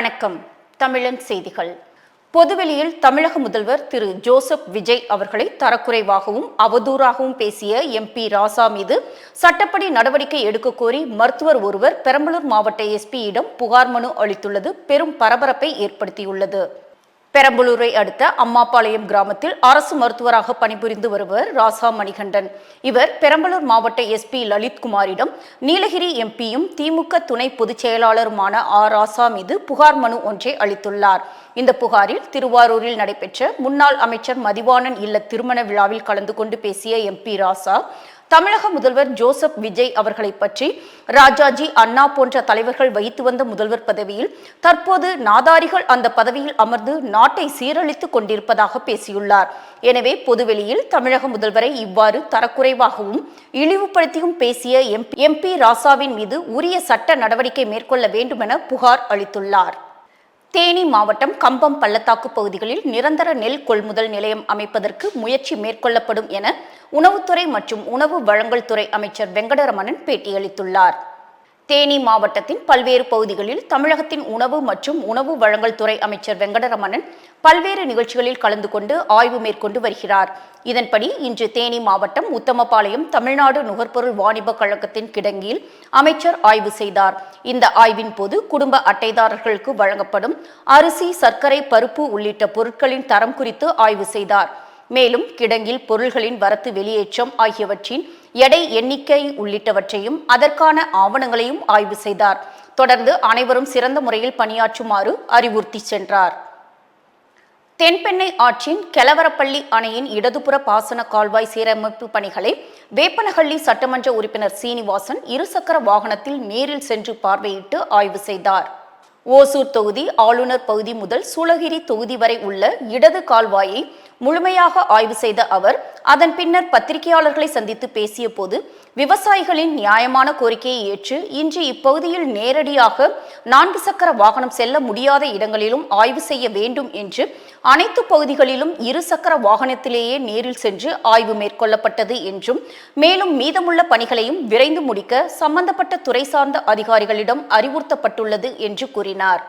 வணக்கம். தமிழன் செய்திகள். பொதுவெளியில் தமிழக முதல்வர் திரு ஜோசப் விஜய் அவர்களை தரக்குறைவாகவும் அவதூறாகவும் பேசிய எம்பி ராசா மீது சட்டப்படி நடவடிக்கை எடுக்க கோரி மருத்துவர் ஒருவர் பெரம்பலூர் மாவட்ட எஸ்பியிடம் புகார் மனு அளித்துள்ளது பெரும் பரபரப்பை ஏற்படுத்தியுள்ளது. பெரம்பலூரை அடுத்த அம்மாபாளையம் கிராமத்தில் அரசு மருத்துவராக பணிபுரிந்து வருவர் ராசா மணிகண்டன். இவர் பெரம்பலூர் மாவட்ட எஸ்பி லலித்குமாரிடம் நீலகிரி எம்பியும் திமுக துணை பொதுச் செயலாளருமான ராசா மீது புகார் மனு ஒன்றை அளித்துள்ளார். இந்த புகாரில் திருவாரூரில் நடைபெற்ற முன்னாள் அமைச்சர் மதிவாணன் இல்ல திருமண விழாவில் கலந்து கொண்டு பேசிய எம்பி ராசா தமிழக முதல்வர் ஜோசப் விஜய் அவர்களை பற்றி ராஜாஜி, அண்ணா போன்ற தலைவர்கள் வைத்து வந்த முதல்வர் பதவியில் தற்போது நாதாரிகள் அந்த பதவியில் அமர்ந்து நாட்டை சீரழித்துக் கொண்டிருப்பதாக பேசியுள்ளார். எனவே பொதுவெளியில் தமிழக முதல்வரை இவ்வாறு தரக்குறைவாகவும் இழிவுபடுத்தியும் பேசிய எம்பி ராசாவின் மீது உரிய சட்ட நடவடிக்கை மேற்கொள்ள வேண்டுமென புகார் அளித்துள்ளார். தேனி மாவட்டம் கம்பம் பள்ளத்தாக்கு பகுதிகளில் நிரந்தர நெல் கொள்முதல் நிலையம் அமைப்பதற்கு முயற்சி மேற்கொள்ளப்படும் என உணவுத்துறை மற்றும் உணவு வழங்கல் துறை அமைச்சர் வெங்கடரமணன் பேட்டியளித்துள்ளார். தேனி மாவட்டத்தின் பல்வேறு பகுதிகளில் தமிழகத்தின் உணவு மற்றும் உணவு வழங்கல் துறை அமைச்சர் வெங்கடரமணன் பல்வேறு நிகழ்ச்சிகளில் கலந்து கொண்டு ஆய்வு மேற்கொண்டு வருகிறார். இதன்படி இன்று தேனி மாவட்டம் உத்தமபாளையம் தமிழ்நாடு நுகர்பொருள் வாணிப கழகத்தின் கிடங்கில் அமைச்சர் ஆய்வு செய்தார். இந்த ஆய்வின் போது குடும்ப அட்டைதாரர்களுக்கு வழங்கப்படும் அரிசி, சர்க்கரை, பருப்பு உள்ளிட்ட பொருட்களின் தரம் குறித்து ஆய்வு செய்தார். மேலும் கிடங்கில் பொருள்களின் வரத்து, வெளியேற்றம் ஆகியவற்றின் எடை, எண்ணிக்கை உள்ளிட்டவற்றையும் அதற்கான ஆவணங்களையும் ஆய்வு செய்தார். தொடர்ந்து அனைவரும் சிறந்த முறையில் பணியாற்றுமாறு அறிவுறுத்தி சென்றார். தென்பெண்ணை ஆற்றின் கெலவரப்பள்ளி அணையின் இடதுபுற பாசன கால்வாய் சீரமைப்பு பணிகளை வேப்பனஹள்ளி சட்டமன்ற உறுப்பினர் சீனிவாசன் இருசக்கர வாகனத்தில் நேரில் சென்று பார்வையிட்டு ஆய்வு செய்தார். ஓசூர் தொகுதி ஆளுநர் பகுதி முதல் சூளகிரி தொகுதி வரை உள்ள இடது கால்வாயை முழுமையாக ஆய்வு செய்த அவர் அதன் பின்னர் பத்திரிகையாளர்களை சந்தித்து பேசிய போது விவசாயிகளின் நியாயமான கோரிக்கையை ஏற்று இன்று இப்பகுதியில் நேரடியாக 4 சக்கர வாகனம் செல்ல முடியாத இடங்களிலும் ஆய்வு செய்ய வேண்டும் என்று அனைத்து பகுதிகளிலும் 2 சக்கர வாகனத்திலேயே நேரில் சென்று ஆய்வு மேற்கொள்ளப்பட்டது என்றும் மேலும் மீதமுள்ள பணிகளையும் விரைந்து முடிக்க சம்பந்தப்பட்ட துறை சார்ந்த அதிகாரிகளிடம் அறிவுறுத்தப்பட்டுள்ளது என்று கூறினார்.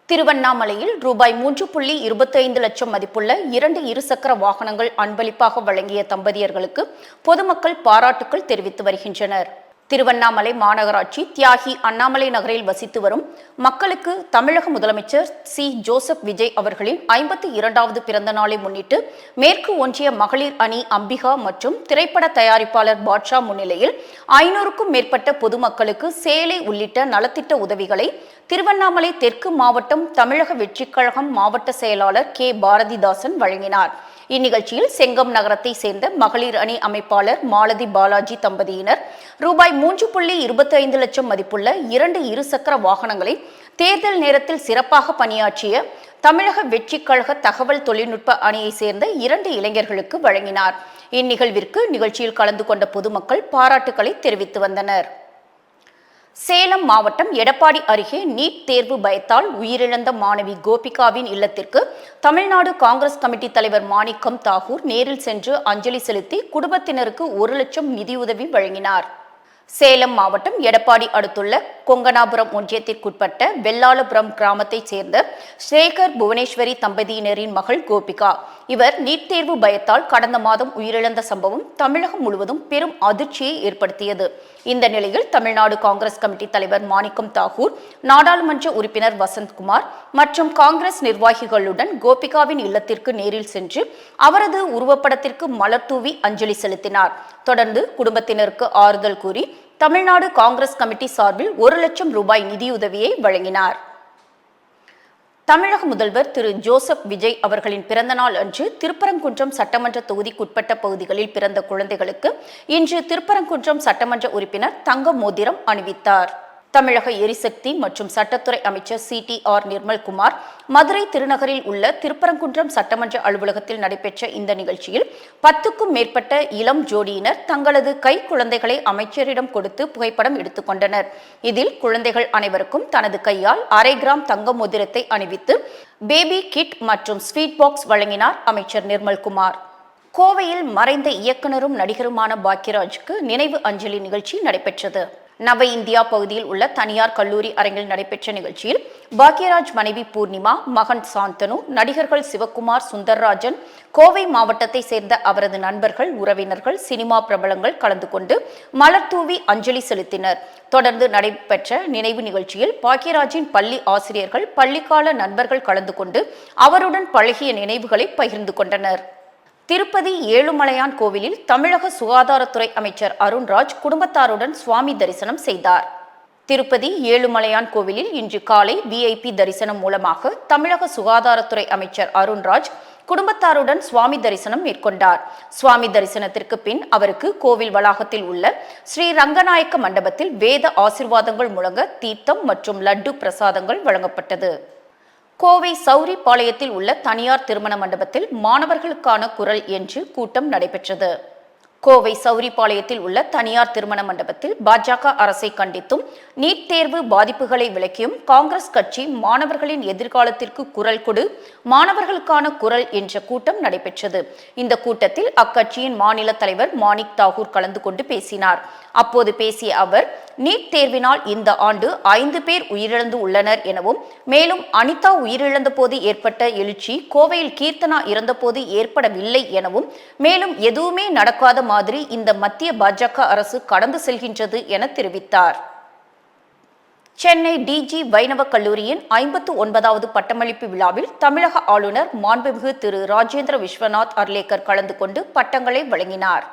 திருவண்ணாமலையில் ரூபாய் 3.25 லட்சம் மதிப்புள்ள 2 இருசக்கர வாகனங்கள் அன்பளிப்பாக வழங்கிய தம்பதியர்களுக்கு பொதுமக்கள் பாராட்டுக்கள் தெரிவித்து வருகின்றனர். திருவண்ணாமலை மாநகராட்சி தியாகி அண்ணாமலை நகரில் வசித்து வரும் மக்களுக்கு தமிழக முதலமைச்சர் சி ஜோசப் விஜய் அவர்களின் 52வது பிறந்த நாளை முன்னிட்டு மேற்கு ஒன்றிய மகளிர் அணி அம்பிகா மற்றும் திரைப்பட தயாரிப்பாளர் பாட்ஷா முன்னிலையில் 500க்கும் மேற்பட்ட பொதுமக்களுக்கு சேலை உள்ளிட்ட நலத்திட்ட உதவிகளை திருவண்ணாமலை தெற்கு மாவட்டம் தமிழக வெற்றிக் கழகம் மாவட்ட செயலாளர் கே பாரதிதாசன் வழங்கினார். இந்நிகழ்ச்சியில் செங்கம் நகரத்தை சேர்ந்த மகளிர் அணி அமைப்பாளர் மாலதி பாலாஜி தம்பதியினர் ரூபாய் 3.25 லட்சம் மதிப்புள்ள 2 இருசக்கர வாகனங்களை தேர்தல் நேரத்தில் சிறப்பாக பணியாற்றிய தமிழக வெற்றிக் கழக தகவல் தொழில்நுட்ப அணியை சேர்ந்த 2 இளைஞர்களுக்கு வழங்கினார். இந்நிகழ்விற்கு நிகழ்ச்சியில் கலந்து கொண்ட பொதுமக்கள் பாராட்டுக்களை தெரிவித்து வந்தனர். சேலம் மாவட்டம் எடப்பாடி அருகே நீட் தேர்வு பயத்தால் உயிரிழந்த மாணவி கோபிகாவின் இல்லத்திற்கு தமிழ்நாடு காங்கிரஸ் கமிட்டி தலைவர் மாணிக்கம் தாகூர் நேரில் சென்று அஞ்சலி செலுத்தி குடும்பத்தினருக்கு 1 லட்சம் நிதியுதவி வழங்கினார். சேலம் மாவட்டம் எடப்பாடி அடுத்துள்ள கொங்கனாபுரம் ஒன்றியத்திற்குட்பட்ட வெள்ளாளபுரம் கிராமத்தைச் சேர்ந்த சேகர் புவனேஸ்வரி தம்பதியினரின் மகள் கோபிகா. இவர் நீட் தேர்வு பயத்தால் கடந்த மாதம் உயிரிழந்த சம்பவம் தமிழகம் முழுவதும் பெரும் அதிர்ச்சியை ஏற்படுத்தியது. இந்த நிலையில் தமிழ்நாடு காங்கிரஸ் கமிட்டி தலைவர் மாணிக்கம் தாகூர், நாடாளுமன்ற உறுப்பினர் வசந்த்குமார் மற்றும் காங்கிரஸ் நிர்வாகிகளுடன் கோபிகாவின் இல்லத்திற்கு நேரில் சென்று அவரது உருவப்படத்திற்கு மலர் தூவி அஞ்சலி செலுத்தினார். தொடர்ந்து குடும்பத்தினருக்கு ஆறுதல் கூறி தமிழ்நாடு காங்கிரஸ் கமிட்டி சார்பில் 1 லட்சம் ரூபாய் நிதியுதவியை வழங்கினார். தமிழக முதல்வர் திரு ஜோசப் விஜய் அவர்களின் பிறந்த நாள் அன்று திருப்பரங்குன்றம் சட்டமன்ற தொகுதிக்குட்பட்ட பகுதிகளில் பிறந்த குழந்தைகளுக்கு இன்று திருப்பரங்குன்றம் சட்டமன்ற உறுப்பினர் தங்க மோதிரம் அணிவித்தார். தமிழக எரிசக்தி மற்றும் சட்டத்துறை அமைச்சர் CTR நிர்மல்குமார் மதுரை திருநகரில் உள்ள திருப்பரங்குன்றம் சட்டமன்ற அலுவலகத்தில் நடைபெற்ற இந்த நிகழ்ச்சியில் 10க்கும் மேற்பட்ட இளம் ஜோடியினர் தங்களது கை குழந்தைகளை அமைச்சரிடம் கொடுத்து புகைப்படம் எடுத்துக்கொண்டனர். இதில் குழந்தைகள் அனைவருக்கும் தனது கையால் 1/2 கிராம் தங்க மோதிரத்தை அணிவித்து பேபி கிட் மற்றும் ஸ்வீட் பாக்ஸ் வழங்கினார் அமைச்சர் நிர்மல்குமார். கோவையில் மறைந்த இயக்குனரும் நடிகருமான பாக்யராஜுக்கு நினைவு அஞ்சலி நிகழ்ச்சி நடைபெற்றது. நவ இந்தியா பகுதியில் உள்ள தனியார் கல்லூரி அரங்கில் நடைபெற்ற நிகழ்ச்சியில் பாக்யராஜ் மனைவி பூர்ணிமா, மகன் சாந்தனு, நடிகர்கள் சிவக்குமார், சுந்தர்ராஜன், கோவை மாவட்டத்தை சேர்ந்த அவரது நண்பர்கள், உறவினர்கள், சினிமா பிரபலங்கள் கலந்து கொண்டு மலர் தூவி அஞ்சலி செலுத்தினர். தொடர்ந்து நடைபெற்ற நினைவு நிகழ்ச்சியில் பாக்யராஜின் பள்ளி ஆசிரியர்கள், பள்ளிக்கால நண்பர்கள் கலந்து கொண்டு அவருடன் பழகிய நினைவுகளை பகிர்ந்து கொண்டனர். திருப்பதி ஏழுமலையான் கோவிலில் தமிழக சுகாதாரத்துறை அமைச்சர் அருண்ராஜ் குடும்பத்தாருடன் சுவாமி தரிசனம் செய்தார். திருப்பதி ஏழுமலையான் கோவிலில் இன்று காலை VIP தரிசனம் மூலமாக தமிழக சுகாதாரத்துறை அமைச்சர் அருண்ராஜ் குடும்பத்தாருடன் சுவாமி தரிசனம் மேற்கொண்டார். சுவாமி தரிசனத்திற்கு பின் அவருக்கு கோவில் வளாகத்தில் உள்ள ஸ்ரீ ரங்கநாயக்க மண்டபத்தில் வேத ஆசீர்வாதங்கள் முழங்க தீர்த்தம் மற்றும் லட்டு பிரசாதங்கள் வழங்கப்பட்டது. கோவை சௌரிபாளையத்தில் உள்ள தனியார் திருமண மண்டபத்தில் மாணவர்களுக்கான குரல் என்று கூட்டம் நடைபெற்றது. கோவை சௌரிபாளையத்தில் உள்ள தனியார் திருமண மண்டபத்தில் பாஜக அரசை கண்டித்தும் நீட் தேர்வு பாதிப்புகளை விளக்கியும் காங்கிரஸ் கட்சி மாணவர்களின் எதிர்காலத்திற்கு குரல் கொடு, மாணவர்களுக்கான குரல் என்ற கூட்டம் நடைபெற்றது. இந்த கூட்டத்தில் அக்கட்சியின் மாநில தலைவர் மாணிக் தாகூர் கலந்து கொண்டு பேசினார். அப்போது பேசிய அவர், நீட் தேர்வினால் இந்த ஆண்டு 5 பேர் உயிரிழந்து உள்ளனர் எனவும், மேலும் அனிதா உயிரிழந்த போது ஏற்பட்ட எழுச்சி கோவையில் கீர்த்தனா இறந்தபோது ஏற்படவில்லை எனவும், மேலும் எதுவுமே நடக்காத மாதிரி இந்த மத்திய பாஜக அரசு கடந்து செல்கின்றது என தெரிவித்தார். சென்னை DG வைணவ கல்லூரியின் 59வது பட்டமளிப்பு விழாவில் தமிழக ஆளுநர் மாண்புமிகு திரு ராஜேந்திர விஸ்வநாத் அர்லேக்கர் கலந்து கொண்டு பட்டங்களை வழங்கினார்.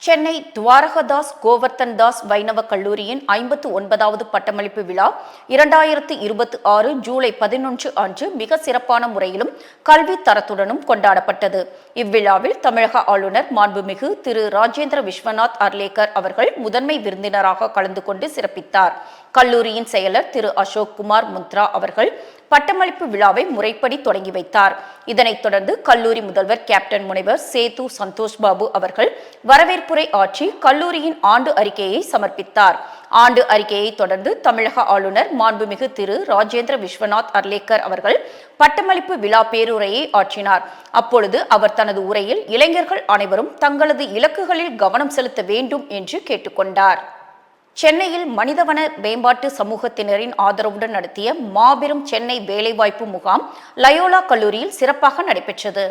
சென்னை துவாரகதாஸ் கோவர்த்தன் தாஸ் வைணவ கல்லூரியின் 59வது பட்டமளிப்பு விழா 2026 ஜூலை 11 அன்று மிக சிறப்பான முறையிலும் கல்வி தரத்துடனும் கொண்டாடப்பட்டது. இவ்விழாவில் தமிழக ஆளுநர் மாண்புமிகு திரு ராஜேந்திர விஸ்வநாத் அர்லேக்கர் அவர்கள் முதன்மை விருந்தினராக கலந்து கொண்டு சிறப்பித்தார். கல்லூரியின் செயலர் திரு அசோக் குமார் முந்த்ரா அவர்கள் பட்டமளிப்பு விழாவை முறைப்படி தொடங்கி வைத்தார். இதனைத் தொடர்ந்து கல்லூரி முதல்வர் கேப்டன் முனைவர் சேது சந்தோஷ் பாபு அவர்கள் வரவேற்புரை ஆற்றி கல்லூரியின் ஆண்டு அறிக்கையை சமர்ப்பித்தார். ஆண்டு அறிக்கையை தொடர்ந்து தமிழக ஆளுநர் மாண்புமிகு திரு ராஜேந்திர விஸ்வநாத் அர்லேக்கர் அவர்கள் பட்டமளிப்பு விழா பேருரையை ஆற்றினார். அப்பொழுது அவர் தனது உரையில் இளைஞர்கள் அனைவரும் தங்களது இலக்குகளில் கவனம் செலுத்த வேண்டும் என்று கேட்டுக்கொண்டார். சென்னையில் மனிதவள மேம்பாட்டு சமூகத்தினரின் ஆதரவுடன் நடத்திய மாபெரும் சென்னை வேலைவாய்ப்பு முகாம் லயோலா கல்லூரியில் சிறப்பாக நடைபெற்றது.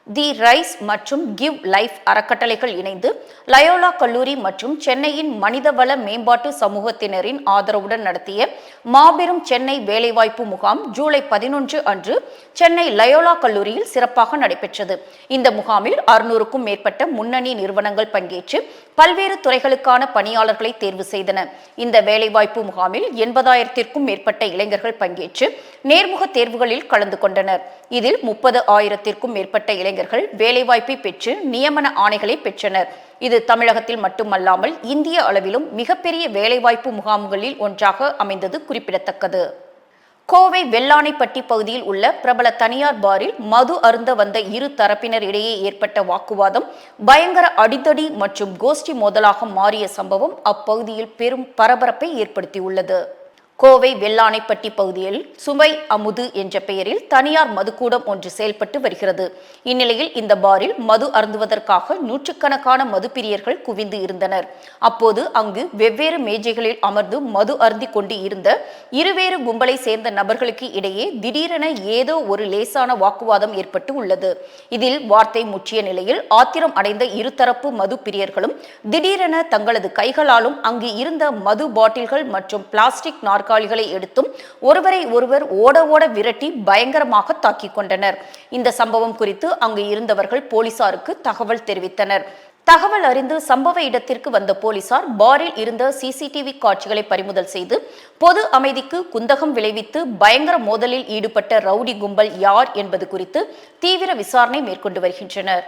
தி ரைஸ் மற்றும் கிவ் லைஃப் அறக்கட்டளைகள் இணைந்து லயோலா கல்லூரி மற்றும் சென்னையின் மனிதவள மேம்பாட்டு சமூகத்தினரின் ஆதரவுடன் நடத்திய மாபெரும் சென்னை வேலைவாய்ப்பு முகாம் ஜூலை 11 அன்று சென்னை லயோலா கல்லூரியில் சிறப்பாக நடைபெற்றது. இந்த முகாமில் 600க்கும் மேற்பட்ட முன்னணி நிறுவனங்கள் பங்கேற்று பல்வேறு துறைகளுக்கான பணியாளர்களை தேர்வு செய்தன. இந்த வேலைவாய்ப்பு முகாமில் 80,000க்கும் மேற்பட்ட இளைஞர்கள் பங்கேற்று நேர்முக தேர்வுகளில் கலந்து கொண்டனர். இதில் 30,000க்கும் மேற்பட்ட இளைஞர்கள் வேலைவாய்ப்பை பெற்று நியமன ஆணைகளை பெற்றனர். இது தமிழகத்தில் மட்டுமல்லாமல் இந்திய அளவிலும் மிகப்பெரிய வேலைவாய்ப்பு முகாம்களில் ஒன்றாக அமைந்தது குறிப்பிடத்தக்கது. கோவை வெள்ளானைப்பட்டி பகுதியில் உள்ள பிரபல தனியார் பாரில் மது அருந்த வந்த இரு தரப்பினர் இடையே ஏற்பட்ட வாக்குவாதம் பயங்கர அடிதடி மற்றும் கோஷ்டி மோதலாக மாறிய சம்பவம் அப்பகுதியில் பெரும் பரபரப்பை ஏற்படுத்தியுள்ளது. கோவை வெள்ளானைப்பட்டி பகுதியில் சுவை அமுது என்ற பெயரில் தனியார் மதுக்கூடம் ஒன்று செயல்பட்டு வருகிறது. இந்நிலையில் இந்த பாரில் மது அருந்துவதற்காக நூற்றுக்கணக்கான மதுப்பிரியர்கள் குவிந்து இருந்தனர். அப்போது அங்கு வெவ்வேறு மேஜைகளில் அமர்ந்து மது அருந்தி கொண்டு இருந்த இருவேறு கும்பலை சேர்ந்த நபர்களுக்கு இடையே திடீரென ஏதோ ஒரு லேசான வாக்குவாதம் ஏற்பட்டு உள்ளது. இதில் வார்த்தை முற்றிய நிலையில் ஆத்திரம் அடைந்த இருதரப்பு மது பிரியர்களும் திடீரென தங்களது கைகளாலும் அங்கு இருந்த மது பாட்டில்கள் மற்றும் பிளாஸ்டிக் நாற்காலிகளை எடுத்தும் ஒருவரை ஒருவர் ஓட ஓட விரட்டி பயங்கரமாக தாக்கிக் கொண்டனர். இந்த சம்பவம் குறித்து அங்கு இருந்தவர்கள் போலீசாருக்கு தகவல் தெரிவித்தனர். தகவல் அறிந்து சம்பவ இடத்திற்கு வந்த போலீசார் பாரில் இருந்த CCTV காட்சிகளை பறிமுதல் செய்து பொது அமைதிக்கு குந்தகம் விளைவித்து பயங்கர மோதலில் ஈடுபட்ட ரவுடி கும்பல் யார் என்பது குறித்து தீவிர விசாரணை மேற்கொண்டு வருகின்றனர்.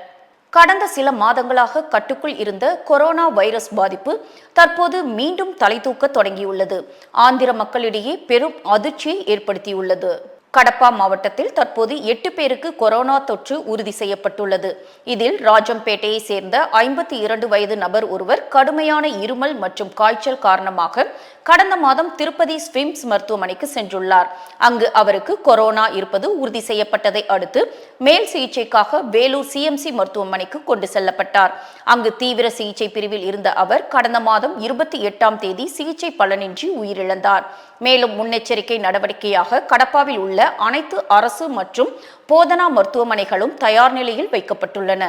கடந்த சில மாதங்களாக கட்டுக்குள் இருந்த கொரோனா வைரஸ் பாதிப்பு தற்போது மீண்டும் தலை தூக்க தொடங்கியுள்ளது. ஆந்திர மக்களிடையே பெரும் அதிர்ச்சியை ஏற்படுத்தியுள்ளது. கடப்பா மாவட்டத்தில் தற்போது 8 பேருக்கு கொரோனா தொற்று உறுதி செய்யப்பட்டுள்ளது. இதில் ராஜம்பேட்டையை சேர்ந்த 52 வயது நபர் ஒருவர் கடுமையான இருமல் மற்றும் காய்ச்சல் காரணமாக கடந்த மாதம் திருப்பதி ஸ்விம்ஸ் மருத்துவமனைக்கு சென்றுள்ளார். அங்கு அவருக்கு கொரோனா இருப்பது உறுதி செய்யப்பட்டதை அடுத்து மேல் சிகிச்சைக்காக வேலூர் சிஎம்சி மருத்துவமனைக்கு கொண்டு செல்லப்பட்டார். அங்கு தீவிர சிகிச்சை பிரிவில் இருந்த அவர் கடந்த மாதம் 28ஆம் தேதி சிகிச்சை பலனின்றி உயிரிழந்தார். மேலும் முன்னெச்சரிக்கை நடவடிக்கையாக கடப்பாவில் உள்ள அனைத்து அரசு மற்றும் போதனா மருத்துவமனைகளும் தயார் நிலையில் வைக்கப்பட்டுள்ளன.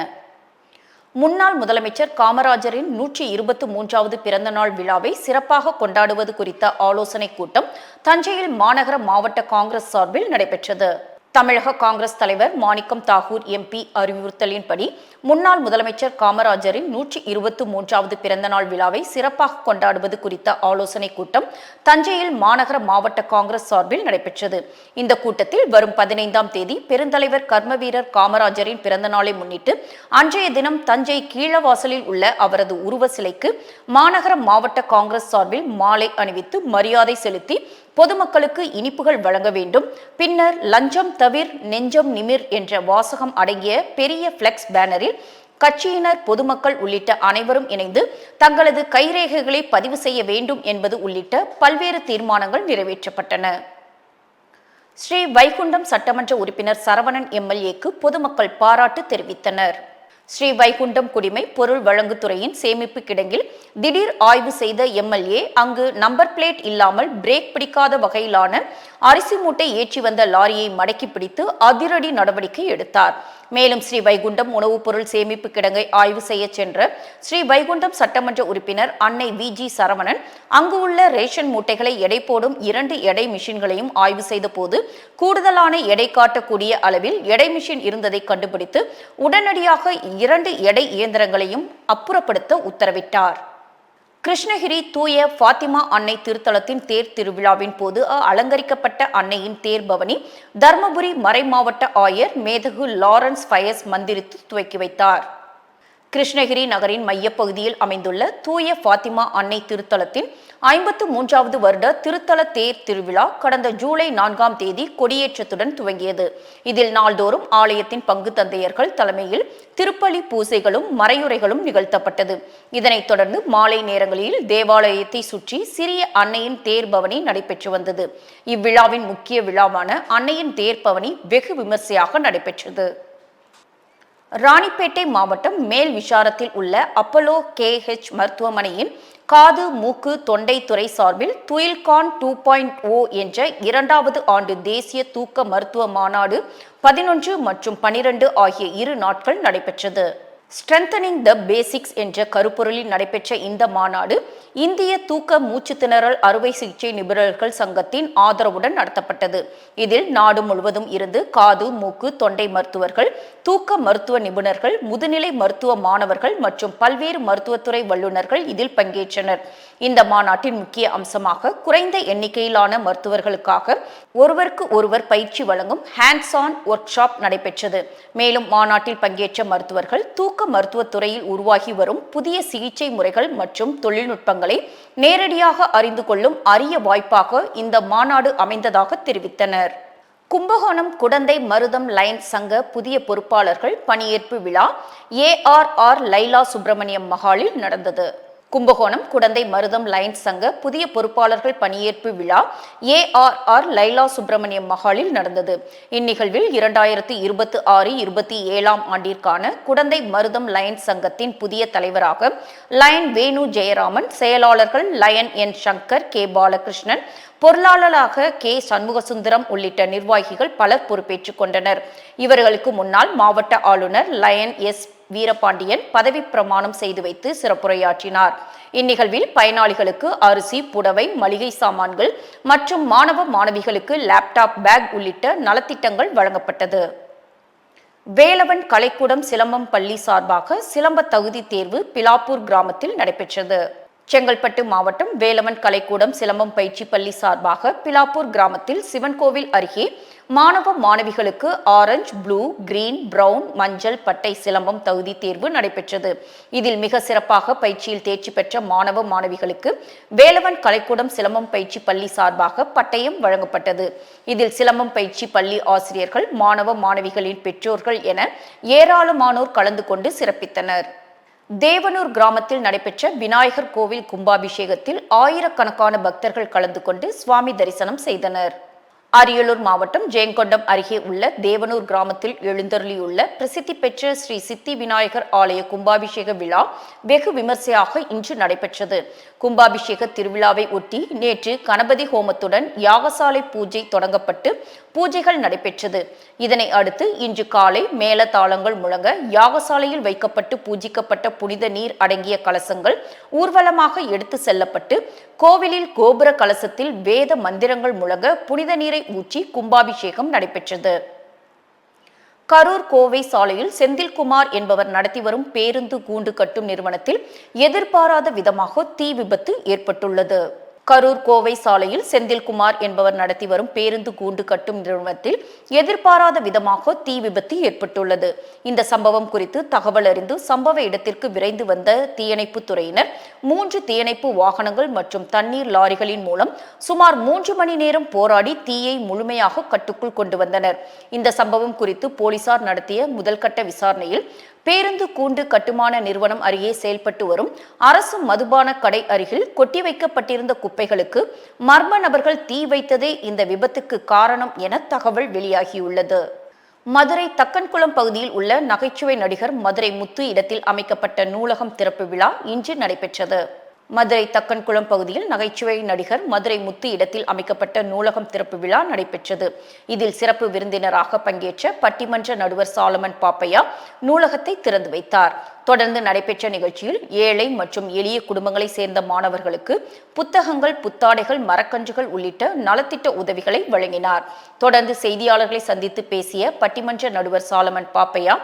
முன்னாள் முதலமைச்சர் காமராஜரின் 123வது பிறந்தநாள் விழாவை சிறப்பாக கொண்டாடுவது குறித்த ஆலோசனைக் கூட்டம் தஞ்சையில் மாநகர மாவட்ட காங்கிரஸ் சார்பில் நடைபெற்றது. தமிழக காங்கிரஸ் தலைவர் மாணிக்கம் தாகூர் எம்பி அறிவுறுத்தலின்படி முன்னாள் முதலமைச்சர் காமராஜரின் 123வது பிறந்தநாள் விழாவை சிறப்பாக கொண்டாடுவது குறித்த ஆலோசனைக் கூட்டம் தஞ்சையில் மாநகர மாவட்ட காங்கிரஸ் சார்பில் நடைபெற்றது. இந்த கூட்டத்தில் வரும் 15ஆம் தேதி பெருந்தலைவர் கர்மவீரர் காமராஜரின் பிறந்தநாளை முன்னிட்டு அன்றைய தினம் தஞ்சை கீழவாசலில் உள்ள அவரது உருவ சிலைக்கு மாநகர மாவட்ட காங்கிரஸ் சார்பில் மாலை அணிவித்து மரியாதை செலுத்தி பொதுமக்களுக்கு இனிப்புகள் வழங்க வேண்டும். பின்னர் லஞ்சம் தவிர் நெஞ்சம் நிமிர் என்ற வாசகம் அடங்கிய பெரிய பிளெக்ஸ் பேனரில் கட்சியினர், பொதுமக்கள் உள்ளிட்ட அனைவரும் இணைந்து தங்களது கைரேகைகளை பதிவு செய்ய வேண்டும் என்பது உள்ளிட்ட பல்வேறு தீர்மானங்கள் நிறைவேற்றப்பட்டன. ஸ்ரீ வைகுண்டம் சட்டமன்ற உறுப்பினர் சரவணன் எம்எல்ஏக்கு பொதுமக்கள் பாராட்டு தெரிவித்தனர். ஸ்ரீ வைகுண்டம் குடிமை பொருள் வழங்குத்துறையின் சேமிப்பு கிடங்கில் திடீர் ஆய்வு செய்த எம்எல்ஏ அங்கு நம்பர் பிளேட் இல்லாமல் பிரேக் பிடிக்காத வகையிலான அரிசி மூட்டை ஏற்றி வந்த லாரியை மடக்கி பிடித்து அதிரடி நடவடிக்கை எடுத்தார். மேலும் ஸ்ரீ வைகுண்டம் உணவுப் பொருள் சேமிப்பு கிடங்கை ஆய்வு செய்ய சென்ற ஸ்ரீ வைகுண்டம் சட்டமன்ற உறுப்பினர் அன்னை வி.ஜி. சரவணன் அங்கு உள்ள ரேஷன் மூட்டைகளை எடை போடும் 2 எடை மிஷின்களையும் ஆய்வு செய்த போது கூடுதலான எடை காட்டக்கூடிய அளவில் எடை மிஷின் இருந்ததை கண்டுபிடித்து உடனடியாக 2 எடை இயந்திரங்களையும் அப்புறப்படுத்த உத்தரவிட்டார். கிருஷ்ணகிரி தூய ஃபாத்திமா அன்னை திருத்தலத்தின் தேர் திருவிழாவின் போது அலங்கரிக்கப்பட்ட அன்னையின் தேர் பவனி தர்மபுரி மறைமாவட்ட ஆயர் மேதகு லாரன்ஸ் பயஸ் மந்திரித்து துவக்கி வைத்தார். கிருஷ்ணகிரி நகரின் மையப்பகுதியில் அமைந்துள்ள தூய ஃபாத்திமா அன்னை திருத்தலத்தின் 53வது வருட திருத்தல தேர் திருவிழா கடந்த ஜூலை 4ஆம் தேதி கொடியேற்றத்துடன் துவங்கியது. இதில் நாள்தோறும் ஆலயத்தின் பங்கு தந்தையர்கள் தலைமையில் திருப்பலி பூசைகளும் மறையுரைகளும் நிகழ்த்தப்பட்டது. இதனைத் தொடர்ந்து மாலை நேரங்களில் தேவாலயத்தை சுற்றி சிறிய அன்னையின் தேர் பவனி நடைபெற்று வந்தது. இவ்விழாவின் முக்கிய விழாவான அன்னையின் தேர் பவனி வெகு விமர்சையாக நடைபெற்றது. ராணிப்பேட்டை மாவட்டம் மேல் விஷாரத்தில் உள்ள அப்போலோ KH மருத்துவமனையின் காது மூக்கு தொண்டை துறை சார்பில் துயில்கான் 2.0 என்ற 2வது ஆண்டு தேசிய தூக்க மருத்துவ மாநாடு 11 மற்றும் 12 ஆகிய 2 நாட்கள் நடைபெற்றது. ஸ்ட்ரென்தனிங் த பேசிக்ஸ் என்ற கருப்பொருளில் நடைபெற்ற இந்த மாநாடு இந்திய தூக்க மூச்சு திணறல் அறுவை சிகிச்சை நிபுணர்கள் சங்கத்தின் ஆதரவுடன் நடத்தப்பட்டது. இதில் நாடு முழுவதும் இருந்து காது மூக்கு தொண்டை மருத்துவர்கள், தூக்க மருத்துவ நிபுணர்கள், முதுநிலை மருத்துவ மாணவர்கள் மற்றும் பல்வேறு மருத்துவத்துறை வல்லுநர்கள் இதில் பங்கேற்றனர். இந்த மாநாட்டின் முக்கிய அம்சமாக குறைந்த எண்ணிக்கையிலான மருத்துவர்களுக்காக ஒருவருக்கு ஒருவர் பயிற்சி வழங்கும் ஹேண்ட்ஸ் ஆன் ஒர்க் ஷாப் நடைபெற்றது. மேலும் மாநாட்டில் பங்கேற்ற மருத்துவர்கள் தூக்க மருத்துவத்துறையில் உருவாகி வரும் புதிய சிகிச்சை முறைகள் மற்றும் தொழில்நுட்பங்களை நேரடியாக அறிந்து கொள்ளும் அரிய வாய்ப்பாக இந்த மாநாடு அமைந்ததாக தெரிவித்தனர். கும்பகோணம் குடந்தை மருதம் லயன்ஸ் சங்க புதிய பொறுப்பாளர்கள் பணியேற்பு விழா ARR லைலா சுப்பிரமணியம் மஹாலில் நடந்தது. கும்பகோணம் குடந்தை மருதம் லயன்ஸ் சங்க புதிய பொறுப்பாளர்கள் பணியேற்பு விழா ARR லைலா சுப்பிரமணியம் மஹாலில் நடந்தது. இந்நிகழ்வில் 2026-27ஆம் ஆண்டிற்கான குடந்தை மருதம் லயன்ஸ் சங்கத்தின் புதிய தலைவராக லயன் வேணு ஜெயராமன், செயலாளர்கள் lion N. Shankar, K. Balakrishnan, பொருளாளராக K. சண்முகசுந்தரம் உள்ளிட்ட நிர்வாகிகள் பலர் பொறுப்பேற்றுக் கொண்டனர். இவர்களுக்கு முன்னாள் மாவட்ட ஆளுநர் லயன் S. வீரபாண்டியன் பதவி பிரமாணம் செய்து வைத்து சிறப்புரையாற்றினார். இந்நிகழ்வில் பயனாளிகளுக்கு அரிசி, புடவை, மளிகை சாமான்கள் மற்றும் மாணவ மாணவிகளுக்கு லேப்டாப், பேக் உள்ளிட்ட நலத்திட்டங்கள் வழங்கப்பட்டது. வேலவன் கலைக்கூடம் சிலம்பம் பள்ளி சார்பாக சிலம்ப தகுதி தேர்வு பிலாப்பூர் கிராமத்தில் நடைபெற்றது. செங்கல்பட்டு மாவட்டம் வேலவன் கலைக்கூடம் சிலம்பம் பயிற்சி பள்ளி சார்பாக பிலாப்பூர் கிராமத்தில் சிவன் கோவில் அருகே மாணவ மாணவிகளுக்கு ஆரஞ்சு, ப்ளூ, கிரீன், பிரவுன், மஞ்சள் பட்டை சிலம்பம் தகுதி தேர்வு நடைபெற்றது. இதில் மிக சிறப்பாக பயிற்சியில் தேர்ச்சி பெற்ற மாணவ மாணவிகளுக்கு வேலவன் கலைக்கூடம் சிலம்பம் பயிற்சி பள்ளி சார்பாக பட்டயம் வழங்கப்பட்டது. இதில் சிலம்பம் பயிற்சி பள்ளி ஆசிரியர்கள், மாணவ மாணவிகளின் பெற்றோர்கள் என ஏராளமானோர் கலந்து கொண்டு சிறப்பித்தனர். தேவனூர் கிராமத்தில் நடைபெற்ற விநாயகர் கோவில் கும்பாபிஷேகத்தில் ஆயிரக்கணக்கான பக்தர்கள் கலந்து கொண்டு சுவாமி தரிசனம் செய்தனர். அரியலூர் மாவட்டம் ஜெயங்கொண்டம் அருகே உள்ள தேவனூர் கிராமத்தில் எழுந்தருளியுள்ள பிரசித்தி பெற்ற ஸ்ரீ சித்தி விநாயகர் ஆலய கும்பாபிஷேக விழா வெகு விமர்சையாக இன்று நடைபெற்றது. கும்பாபிஷேக திருவிழாவை ஒட்டி நேற்று கணபதி ஹோமத்துடன் யாகசாலை பூஜை தொடங்கப்பட்டு பூஜைகள் நடைபெற்றது. இதனை அடுத்து இன்று காலை மேளதாளங்கள் முழங்க யாகசாலையில் வைக்கப்பட்டு பூஜிக்கப்பட்ட புனித நீர் அடங்கிய கலசங்கள் ஊர்வலமாக எடுத்து செல்லப்பட்டு கோவிலில் கோபுர கலசத்தில் வேத மந்திரங்கள் முழங்க புனித நீரை ஊற்றி கும்பாபிஷேகம் நடைபெற்றது. கரூர் கோவை சாலையில் செந்தில்குமார் என்பவர் நடத்தி வரும் பேருந்து கூண்டு கட்டும் நிறுவனத்தில் எதிர்பாராத விதமாக தீ விபத்து ஏற்பட்டுள்ளது. கரூர் கோவை சாலையில் செந்தில்குமார் என்பவர் நடத்தி வரும் பேருந்து கூண்டு கட்டும் நிறுவனத்தில் எதிர்பாராத விதமாக தீ விபத்து ஏற்பட்டுள்ளது. இந்த சம்பவம் குறித்து தகவல் அறிந்து சம்பவ இடத்திற்கு விரைந்து வந்த தீயணைப்பு துறையினர் 3 தீயணைப்பு வாகனங்கள் மற்றும் தண்ணீர் லாரிகளின் மூலம் சுமார் 3 மணி நேரம் போராடி தீயை முழுமையாக கட்டுக்குள் கொண்டு வந்தனர். இந்த சம்பவம் குறித்து போலீசார் நடத்திய முதல்கட்ட விசாரணையில் பேருந்து கூண்டு கட்டுமான நிறுவனம் அருகே செயல்பட்டு வரும் அரசு மதுபான கடை அருகில் கொட்டி வைக்கப்பட்டிருந்த குப்பைகளுக்கு மர்ம நபர்கள் தீ வைத்ததே இந்த விபத்துக்கு காரணம் என தகவல் வெளியாகியுள்ளது. மதுரை தக்கன்குளம் பகுதியில் உள்ள நகைச்சுவை நடிகர் மதுரை முத்து இடத்தில் அமைக்கப்பட்ட நூலகம் திறப்பு விழா இன்று நடைபெற்றது. மதுரை தக்கன்குளம் பகுதியில் நகைச்சுவை நடிகர் மதுரை முத்து இடத்தில் அமைக்கப்பட்ட நூலகம் திறப்பு விழா நடைபெற்றது. இதில் சிறப்பு விருந்தினராக பங்கேற்ற பட்டிமன்ற நடுவர் சாலமன் பாப்பையா நூலகத்தை திறந்து வைத்தார். தொடர்ந்து நடைபெற்ற நிகழ்ச்சியில் ஏழை மற்றும் எளிய குடும்பங்களை சேர்ந்த மாணவர்களுக்கு புத்தகங்கள், புத்தாடைகள், மரக்கன்றுகள் உள்ளிட்ட நலத்திட்ட உதவிகளை வழங்கினார். தொடர்ந்து செய்தியாளர்களை சந்தித்து பேசிய பட்டிமன்ற நடுவர் சாலமன் பாப்பையா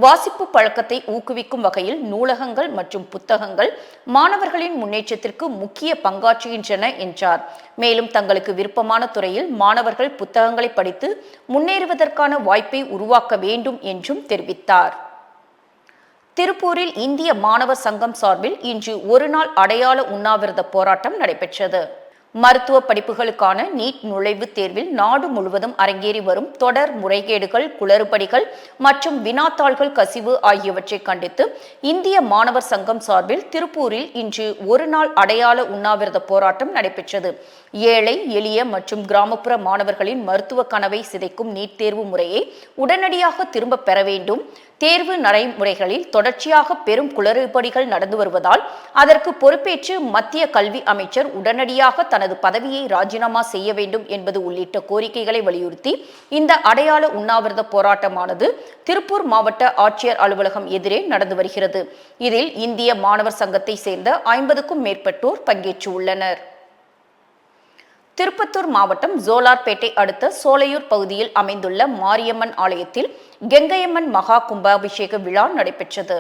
வாசிப்பு பழக்கத்தை ஊக்குவிக்கும் வகையில் நூலகங்கள் மற்றும் புத்தகங்கள் மாணவர்களின் முன்னேற்றத்திற்கு முக்கிய பங்காற்றுகின்றன என்றார். மேலும் தங்களுக்கு விருப்பமான துறையில் மாணவர்கள் புத்தகங்களை படித்து முன்னேறுவதற்கான வாய்ப்பை உருவாக்க வேண்டும் என்றும் தெரிவித்தார். திருப்பூரில் இந்திய மாணவர் சங்கம் சார்பில் இன்று ஒருநாள் அடையாள உண்ணாவிரத போராட்டம் நடைபெற்றது. மருத்துவ படிப்புகளுக்கான நீட் நுழைவுத் தேர்வில் நாடு முழுவதும் அரங்கேறி வரும் தொடர் முறைகேடுகள், குளறுபடிகள் மற்றும் வினாத்தாள்கள் கசிவு ஆகியவற்றை கண்டித்து இந்திய மாணவர் சங்கம் சார்பில் திருப்பூரில் இன்று ஒருநாள் அடையாள உண்ணாவிரத போராட்டம் நடைபெற்றது. ஏழை, எளிய மற்றும் கிராமப்புற மாணவர்களின் மருத்துவ கனவை சிதைக்கும் நீட் தேர்வு முறையை உடனடியாக திரும்ப பெற வேண்டும். தேர்வு நடைமுறைகளில் தொடர்ச்சியாக பெரும் குளறுபடிகள் நடந்து வருவதால் அதற்கு பொறுப்பேற்று மத்திய கல்வி அமைச்சர் உடனடியாக தனது பதவியை ராஜினாமா செய்ய வேண்டும் என்பது உள்ளிட்ட கோரிக்கைகளை வலியுறுத்தி இந்த அடையாள உண்ணாவிரத போராட்டமானது திருப்பூர் மாவட்ட ஆட்சியர் அலுவலகம் எதிரே நடந்து வருகிறது. இதில் இந்திய மாணவர் சங்கத்தை சேர்ந்த 50க்கும் மேற்பட்டோர் பங்கேற்றுள்ளனர். திருப்பத்தூர் மாவட்டம் ஜோலார்பேட்டை அடுத்த சோலையூர் பகுதியில் அமைந்துள்ள மாரியம்மன் ஆலயத்தில் கெங்கையம்மன் மகா கும்பாபிஷேக விழா நடைபெற்றது.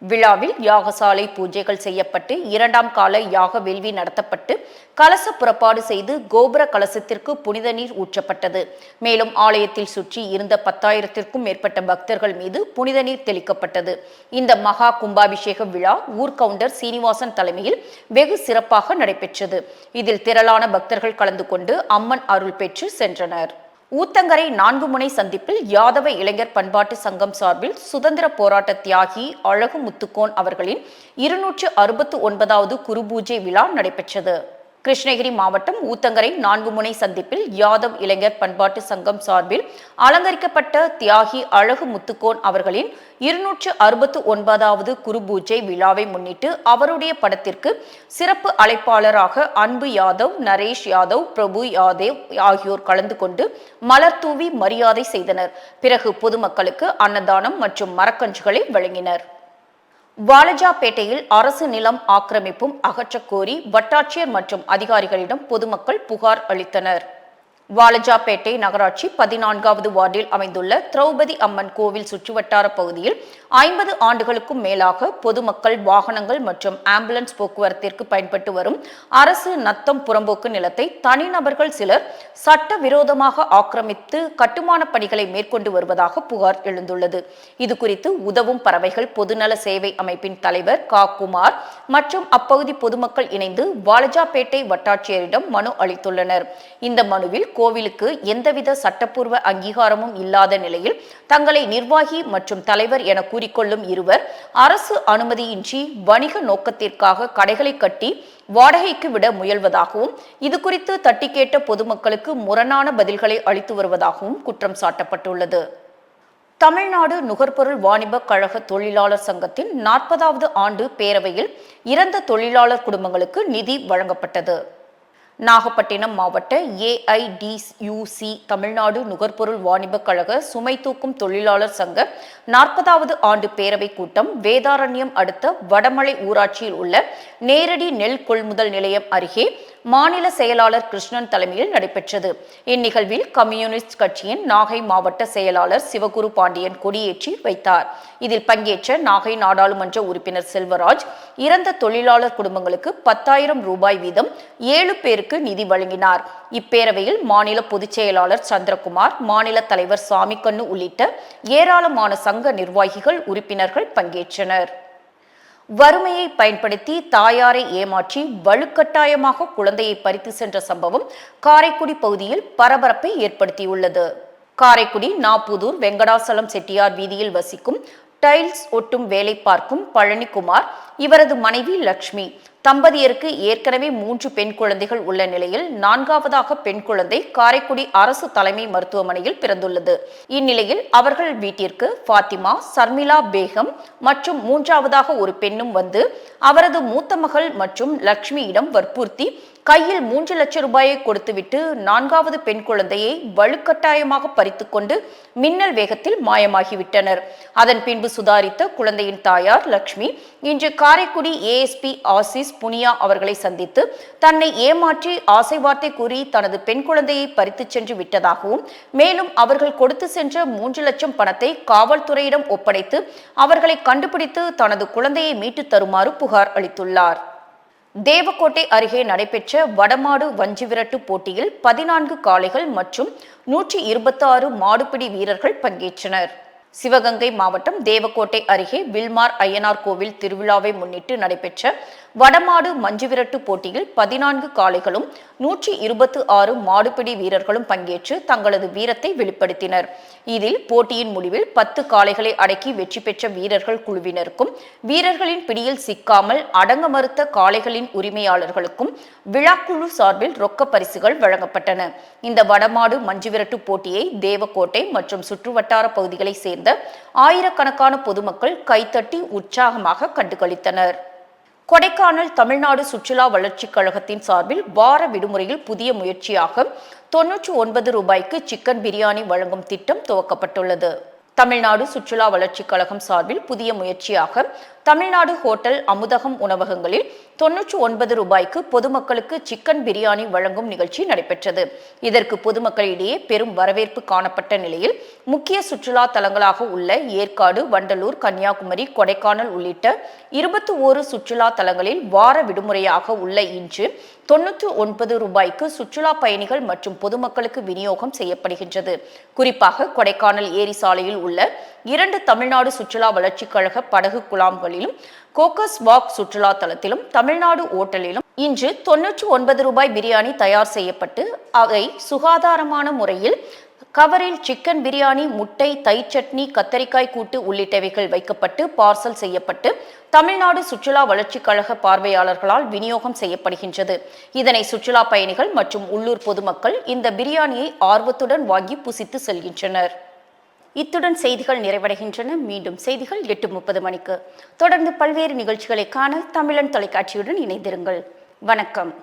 விழாவில் யாகசாலை பூஜைகள் செய்யப்பட்டு 2ஆம் கால யாக வேள்வி நடத்தப்பட்டு கலச புறப்பாடு செய்து கோபுர கலசத்திற்கு புனித நீர் ஊற்றப்பட்டது. மேலும் ஆலயத்தில் சுற்றி இருந்த 10,000த்திற்கும் மேற்பட்ட பக்தர்கள் மீது புனித நீர் தெளிக்கப்பட்டது. இந்த மகா கும்பாபிஷேக விழா ஊர்கவுண்டர் சீனிவாசன் தலைமையில் வெகு சிறப்பாக நடைபெற்றது. இதில் திரளான பக்தர்கள் கலந்து கொண்டு அம்மன் அருள் பெற்று சென்றனர். ஊத்தங்கரை 4 முனை சந்திப்பில் யாதவ இளைஞர் பண்பாட்டு சங்கம் சார்பில் சுதந்திர போராட்ட தியாகி அழகு முத்துக்கோன் அவர்களின் 269வது குருபூஜை விழா நடைபெற்றது. கிருஷ்ணகிரி மாவட்டம் ஊத்தங்கரை 4 முனை சந்திப்பில் யாதவ் இளைஞர் பண்பாட்டு சங்கம் சார்பில் அலங்கரிக்கப்பட்ட தியாகி அழகு முத்துக்கோன் அவர்களின் 269வது குருபூஜை விழாவை முன்னிட்டு அவருடைய படத்திற்கு சிறப்பு அழைப்பாளராக அன்பு யாதவ், நரேஷ் யாதவ், பிரபு யாதவ் ஆகியோர் கலந்து கொண்டு மலர் தூவி மரியாதை செய்தனர். பிறகு பொதுமக்களுக்கு அன்னதானம் மற்றும் மரக்கன்றுகளை வழங்கினர். வாலஜாபேட்டையில் அரசு நிலம் ஆக்கிரமிப்பும் அகற்றக் கோரி வட்டாட்சியர் மற்றும் அதிகாரிகளிடம் பொதுமக்கள் புகார் அளித்தனர். வாலஜாபேட்டை நகராட்சி 14வது வார்டில் அமைந்துள்ள திரௌபதி அம்மன் கோவில் சுற்றுவட்டார பகுதியில் 50 ஆண்டுகளுக்கும் மேலாக பொதுமக்கள், வாகனங்கள் மற்றும் ஆம்புலன்ஸ் போக்குவரத்திற்கு பயன்பட்டு வரும் அரசு நத்தம் புறம்போக்கு நிலத்தை தனிநபர்கள் சிலர் சட்டவிரோதமாக ஆக்கிரமித்து கட்டுமான பணிகளை மேற்கொண்டு வருவதாக புகார் எழுந்துள்ளது. இதுகுறித்து உதவும் பறவைகள் பொதுநல சேவை அமைப்பின் தலைவர் க. குமார் மற்றும் அப்பகுதி பொதுமக்கள் இணைந்து வாலஜாபேட்டை வட்டாட்சியரிடம் மனு அளித்துள்ளனர். இந்த மனுவில் கோவிலுக்கு எந்தவித சட்டப்பூர்வ அங்கீகாரமும் இல்லாத நிலையில் தங்களை நிர்வாகி மற்றும் தலைவர் என கூறிக்கொள்ளும் இருவர் அரசு அனுமதியின்றி வணிக நோக்கத்திற்காக கடைகளை கட்டி வாடகைக்கு விட முயல்வதாகவும் இதுகுறித்து தட்டி கேட்ட பொதுமக்களுக்கு முரணான பதில்களை அளித்து வருவதாகவும் குற்றம் சாட்டப்பட்டுள்ளது. தமிழ்நாடு நுகர்பொருள் வாணிப கழக தொழிலாளர் சங்கத்தின் 40வது ஆண்டு பேரவையில் இறந்த தொழிலாளர் குடும்பங்களுக்கு நிதி வழங்கப்பட்டது. நாகப்பட்டினம் மாவட்ட ஏஐடியூசி தமிழ்நாடு நுகர்பொருள் வாணிப கழக சுமை தூக்கும் தொழிலாளர் சங்க 40வது ஆண்டு பேரவை கூட்டம் வேதாரண்யம் அடுத்த வடமலை ஊராட்சியில் உள்ள நேரடி நெல் கொள்முதல் நிலையம் அருகே மாநில செயலாளர் கிருஷ்ணன் தலைமையில் நடைபெற்றது. இந்நிகழ்வில் கம்யூனிஸ்ட் கட்சியின் நாகை மாவட்ட செயலாளர் சிவகுரு பாண்டியன் கொடியேற்றி வைத்தார். இதில் பங்கேற்ற நாகை நாடாளுமன்ற உறுப்பினர் செல்வராஜ் இறந்த தொழிலாளர் குடும்பங்களுக்கு 10,000 ரூபாய் வீதம் 7 பேருக்கு நிதி வழங்கினார். இப்பேரவையில் மாநில பொதுச் செயலாளர் சந்திரகுமார், மாநில தலைவர் சாமிக்கண்ணு உள்ளிட்ட ஏராளமான சங்க நிர்வாகிகள், உறுப்பினர்கள் பங்கேற்றனர். வறுமையை பயன்படுத்தி தாயாரை ஏமாற்றி வலுக்கட்டாயமாக குழந்தையை பறித்து சென்ற சம்பவம் காரைக்குடி பகுதியில் பரபரப்பை ஏற்படுத்தியுள்ளது. காரைக்குடி நாப்புதூர் வெங்கடாசலம் செட்டியார் வீதியில் வசிக்கும் டைல்ஸ் ஒட்டும் வேலை பார்க்கும் பழனிக்குமார், இவரது மனைவி லட்சுமி தம்பதியருக்கு ஏற்கனவே 3 பெண் குழந்தைகள் உள்ள நிலையில் 4வதாக பெண் குழந்தை காரைக்குடி அரசு தலைமை மருத்துவமனையில் பிறந்துள்ளது. இந்நிலையில் அவர்கள் வீட்டிற்கு பாத்திமா, சர்மிளா பேகம் மற்றும் 3வதாக ஒரு பெண்ணும் வந்து அவரது மூத்த மகள் மற்றும் லட்சுமியிடம் வற்புறுத்தி கையில் 3 லட்சம் ரூபாயை கொடுத்துவிட்டு 4வது பெண் குழந்தையை வலுக்கட்டாயமாக பறித்துக்கொண்டு மின்னல் வேகத்தில் மாயமாகிவிட்டனர். அதன் பின்பு சுதாரித்த குழந்தையின் தாயார் லட்சுமி இன்று காரைக்குடி ஏஎஸ்பி ஆசிஸ் புனியா அவர்களை சந்தித்து தன்னை ஏமாற்றி ஆசை வார்த்தை கூறி தனது பெண் குழந்தையை பறித்து சென்று விட்டதாகவும், மேலும் அவர்கள் கொடுத்து சென்ற 3 லட்சம் பணத்தை காவல்துறையிடம் ஒப்படைத்து அவர்களை கண்டுபிடித்து தனது குழந்தையை மீட்டு தருமாறு புகார் அளித்துள்ளார். தேவக்கோட்டை அருகே நடைபெற்ற வடமாடு வஞ்சிவிரட்டு போட்டியில் 14 காளைகள் மற்றும் 126 மாடுபிடி வீரர்கள் பங்கேற்றனர். சிவகங்கை மாவட்டம் தேவக்கோட்டை அருகே வில்மார் ஐயனார் கோவில் திருவிழாவை முன்னிட்டு நடைபெற்ற வடமாடு மஞ்சுவிரட்டு போட்டியில் 14 காளைகளும் 126 மாடுபிடி வீரர்களும் பங்கேற்று தங்களது வீரத்தை வெளிப்படுத்தினர். இதில் போட்டியின் முடிவில் 10 காளைகளை அடக்கி வெற்றி பெற்ற வீரர்கள் குழுவினருக்கும், வீரர்களின் பிடியில் சிக்காமல் அடங்க மறுத்த காளைகளின் உரிமையாளர்களுக்கும் விழாக்குழு சார்பில் ரொக்க பரிசுகள் வழங்கப்பட்டன. இந்த வடமாடு மஞ்சுவிரட்டு போட்டியை தேவக்கோட்டை மற்றும் சுற்றுவட்டார பகுதிகளை சேர்ந்த ஆயிரக்கணக்கான பொதுமக்கள் கைத்தட்டி உற்சாகமாக கண்டுகளித்தனர். கொடைக்கானல் தமிழ்நாடு சுற்றுலா வளர்ச்சிக் கழகத்தின் சார்பில் வார விடுமுறையில் புதிய முயற்சியாக 99 ரூபாய்க்கு சிக்கன் பிரியாணி வழங்கும் திட்டம் துவக்கப்பட்டுள்ளது. தமிழ்நாடு சுற்றுலா வளர்ச்சிக் கழகம் சார்பில் புதிய முயற்சியாக தமிழ்நாடு ஹோட்டல் அமுதகம் உணவகங்களில் 99 ரூபாய்க்கு பொதுமக்களுக்கு சிக்கன் பிரியாணி வழங்கும் நிகழ்ச்சி நடைபெற்றது. இதற்கு பொதுமக்களிடையே பெரும் வரவேற்பு காணப்பட்ட நிலையில் முக்கிய சுற்றுலா தலங்களாக உள்ள ஏற்காடு, வண்டலூர், கன்னியாகுமரி, கொடைக்கானல் உள்ளிட்ட 21 சுற்றுலா தலங்களில் வார விடுமுறையாக உள்ள இன்று 99 ரூபாய்க்கு சுற்றுலா பயணிகள் மற்றும் பொதுமக்களுக்கு விநியோகம் செய்யப்படுகின்றது. குறிப்பாக கொடைக்கானல் ஏரி சாலையில் உள்ள 2 தமிழ்நாடு சுற்றுலா வளர்ச்சிக் கழக படகு குழாம்களிலும், கோக்கஸ் வாக் சுற்றுலா தலத்திலும், தமிழ்நாடு ஓட்டலிலும் இன்று 99 ரூபாய் பிரியாணி தயார் செய்யப்பட்டு அவை சுகாதாரமான முறையில் கவரில் சிக்கன் பிரியாணி, முட்டை, தயிர் சட்னி, கத்தரிக்காய் கூட்டு உள்ளிட்டவைகள் வைக்கப்பட்டு பார்சல் செய்யப்பட்டு தமிழ்நாடு சுற்றுலா வளர்ச்சிக் கழக பார்வையாளர்களால் விநியோகம் செய்யப்படுகின்றது. இதனை சுற்றுலா பயணிகள் மற்றும் உள்ளூர் பொதுமக்கள் இந்த பிரியாணியை ஆர்வத்துடன் வாங்கி புசித்து செல்கின்றனர். இத்துடன் செய்திகள் நிறைவடைகின்றன. மீண்டும் செய்திகள் 8:30 மணிக்கு. தொடர்ந்து பல்வேறு நிகழ்ச்சிகளை காண தமிழன் தொலைக்காட்சியுடன் இணைந்திருங்கள். வணக்கம்.